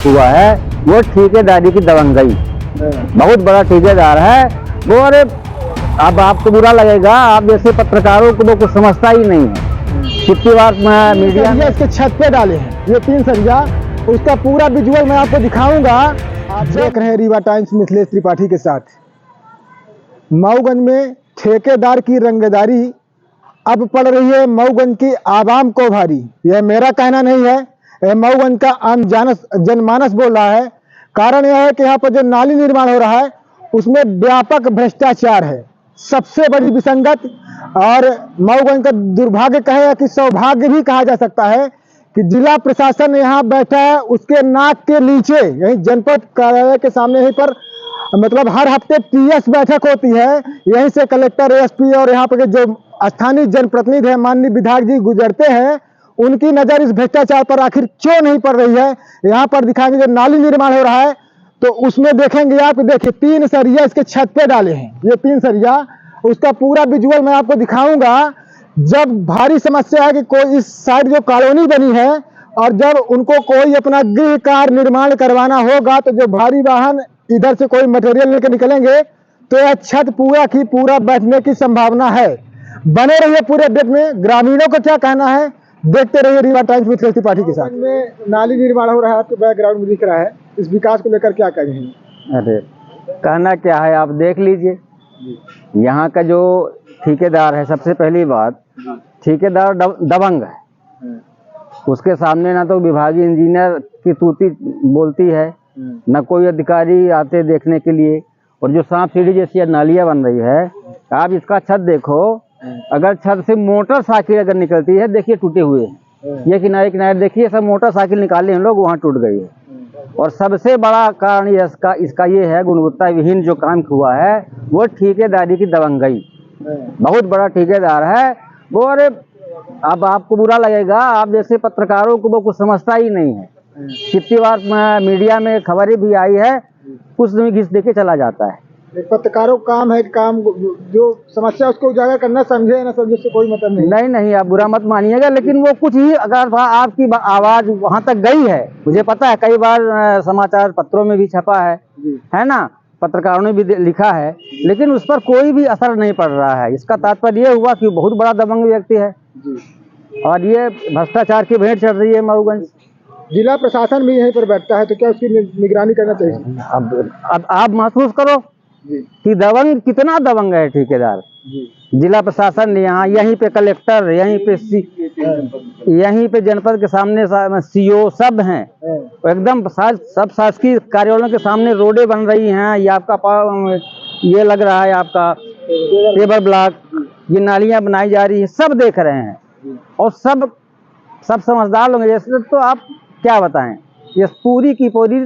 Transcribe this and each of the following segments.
हुआ है वो ठेकेदारी की दबंगई। बहुत बड़ा ठेकेदार है वो। अरे अब आपको बुरा लगेगा, आप जैसे पत्रकारों को वो कुछ समझता ही नहीं है। कितनी बार मीडिया में इसके छत पे डाले हैं ये 3 सरिया, उसका पूरा विजुअल मैं आपको दिखाऊंगा। आप देख रहे हैं रीवा टाइम्स मिथिलेश त्रिपाठी के साथ। मऊगंज में ठेकेदार की रंगदारी अब पड़ रही है मऊगंज की आवाम को भारी। यह मेरा कहना नहीं है, यह मऊगंज का आम जनमानस बोल रहा है। कारण यह है कि यहाँ पर जो नाली निर्माण हो रहा है उसमें व्यापक भ्रष्टाचार है, सबसे बड़ी विसंगत। और मऊगंज का दुर्भाग्य कहे या कि सौभाग्य भी कहा जा सकता है कि जिला प्रशासन यहाँ बैठा है उसके नाक के नीचे, यही जनपद कार्यालय के सामने यहीं पर मतलब हर हफ्ते टीएस बैठक होती है। यहीं से कलेक्टर, एसपी और यहाँ पर जो स्थानीय जनप्रतिनिधि है माननीय विधायक जी गुजरते हैं, उनकी नजर इस भ्रष्टाचार पर आखिर क्यों नहीं पड़ रही है। यहाँ पर दिखाएंगे जो नाली निर्माण हो रहा है तो उसमें देखेंगे आप, देखिए 3 सरिया इसके छत पे डाले हैं ये 3 सरिया, उसका पूरा विजुअल मैं आपको दिखाऊंगा। जब भारी समस्या है कि कोई इस साइड जो कॉलोनी बनी है और जब उनको कोई अपना गृह कार्य निर्माण करवाना होगा तो जो भारी वाहन इधर से कोई मटेरियल लेकर निकलेंगे तो यह छत पूरा की पूरा बैठने की संभावना है। बने रहिए पूरे अपडेट में। ग्रामीणों को क्या कहना है देखते रहिए रीवा टाइम्स मिथिलेश त्रिपाठी के साथ। में नाली निर्माण हो रहा है आपके बैकग्राउंड में दिख रहा है, इस विकास को लेकर क्या कहेंगे? अरे कहना क्या है, आप देख लीजिए यहाँ का जो ठेकेदार है। सबसे पहली बात, ठेकेदार दबंग है। उसके सामने ना तो विभागीय इंजीनियर की तूती बोलती है, न कोई अधिकारी आते देखने के लिए। और जो सांप सीढ़ी जैसी नालियाँ बन रही है, आप इसका छत देखो, अगर छत से मोटरसाइकिल अगर निकलती है, देखिए टूटे हुए ये किनारे किनारे देखिए, सब मोटरसाइकिल निकाले हम लोग, वहाँ टूट गई है। और सबसे बड़ा कारण इसका ये है, गुणवत्ता विहीन जो काम हुआ है वो ठेकेदारी की दबंगई। बहुत बड़ा ठेकेदार है वो। अरे अब आपको बुरा लगेगा, आप जैसे पत्रकारों को वो कुछ समझता ही नहीं है। कितनी बार मीडिया में खबरें भी आई है, कुछ नहीं घिस देके चला जाता है। पत्रकारों का काम है, काम जो समस्या उसको उजागर करना, समझे ना समझे से कोई मतलब नहीं। नहीं, आप बुरा मत मानिएगा, लेकिन वो कुछ ही अगर आपकी आवाज वहां तक गई है, मुझे पता है, कई बार समाचार पत्रों में भी छपा है ना, पत्रकारों ने भी लिखा है, लेकिन उस पर कोई भी असर नहीं पड़ रहा है। इसका तात्पर्य ये हुआ कि बहुत बड़ा दबंग व्यक्ति है और ये भ्रष्टाचार की भेंट चढ़ रही है मऊगंज। जिला प्रशासन भी यहीं पर बैठता है तो क्या उसकी निगरानी करना चाहिए? अब आप महसूस करो कि दबंग कितना दबंग है ठेकेदार। जिला प्रशासन यहाँ, यहीं पे कलेक्टर, यहीं पे जनपद के सामने सीओ सब हैं। एकदम सब शासकीय कार्यालयों के सामने रोडें बन रही हैं। ये आपका ये लग रहा है आपका पेपर ब्लॉक, ये नालियां बनाई जा रही है, सब देख रहे हैं और सब समझदार लोग जैसे। तो आप क्या बताएं, ये पूरी की पूरी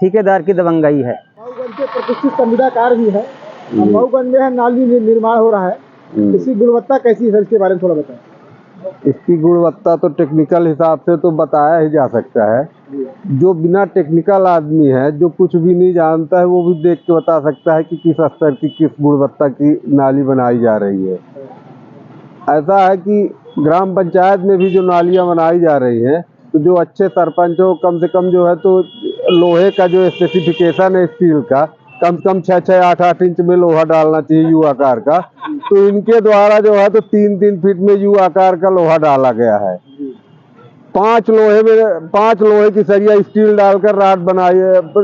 ठेकेदार की दबंगई है। मऊगंज के प्रतिष्ठित संविदाकार भी है, मऊगंज में नाली निर्माण हो रहा है, इसकी गुणवत्ता कैसी है सर, इसके बारे में थोड़ा बताएं। इसकी गुणवत्ता तो टेक्निकल हिसाब से तो बताया ही जा सकता है। जो बिना टेक्निकल आदमी है, जो कुछ भी नहीं जानता है, वो भी देख के बता सकता है कि किस स्तर की, किस गुणवत्ता की नाली बनाई जा रही है। ऐसा है कि ग्राम पंचायत में भी जो नालियाँ बनाई जा रही हैं, तो जो अच्छे सरपंच हो, कम से कम जो है तो लोहे का जो स्पेसिफिकेशन है स्टील का, कम से कम 6-6, 8-8 इंच में लोहा डालना चाहिए यू आकार का। तो इनके द्वारा जो है तो 3-3 फीट में यू आकार का लोहा डाला गया है। 5 लोहे की सरिया स्टील डालकर राड बनाई,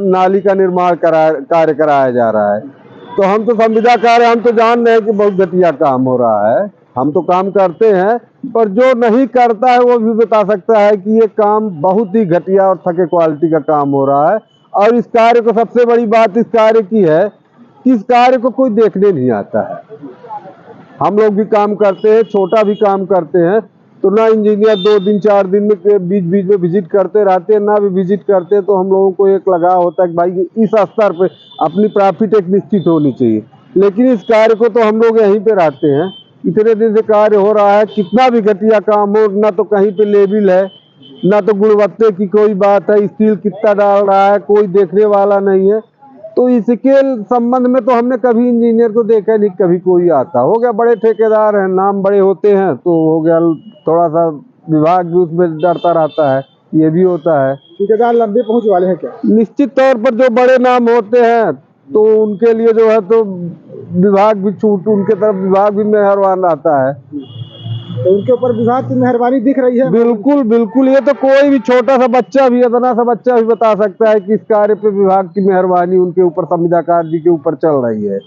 नाली का निर्माण कार्य कराया जा रहा है। तो हम तो संविदाकार हैं, हम तो जान रहे हैं कि बहुत घटिया काम हो रहा है। हम तो काम करते हैं, पर जो नहीं करता है वो भी बता सकता है कि ये काम बहुत ही घटिया और थके क्वालिटी का काम हो रहा है। और इस कार्य को, सबसे बड़ी बात इस कार्य की है कि इस कार्य को कोई देखने नहीं आता है। हम लोग भी काम करते हैं, छोटा भी काम करते हैं, तो ना इंजीनियर 2 दिन 4 दिन में बीच में विजिट करते रहते हैं, ना भी विजिट करते हैं। तो हम लोगों को एक लगाव होता है कि भाई इस स्तर पे अपनी प्रॉफिट एक निश्चित होनी चाहिए। लेकिन इस कार्य को तो हम लोग यहीं पे रहते हैं, इतने दिन से कार्य हो रहा है, कितना भी घटिया काम हो, ना तो कहीं पे लेवल है, ना तो गुणवत्ता की कोई बात है, स्टील कितना डाल रहा है कोई देखने वाला नहीं है। तो इसके संबंध में तो हमने कभी इंजीनियर को देखा नहीं, कभी कोई आता। हो गया बड़े ठेकेदार हैं, नाम बड़े होते हैं, तो हो गया थोड़ा सा विभाग भी उसमें डरता रहता है ये भी होता है। ठेकेदार लंबे पहुंच वाले हैं क्या? निश्चित तौर पर जो बड़े नाम होते हैं तो उनके लिए जो है तो विभाग भी छूट, उनके तरफ विभाग भी मेहरबान रहता है। तो उनके ऊपर विभाग की मेहरबानी दिख रही है। बिल्कुल बिल्कुल, ये तो कोई भी छोटा सा बच्चा भी, इतना सा बच्चा भी बता सकता है कि इस कार्य पे विभाग की मेहरबानी उनके ऊपर, संविदाकार जी के ऊपर चल रही है।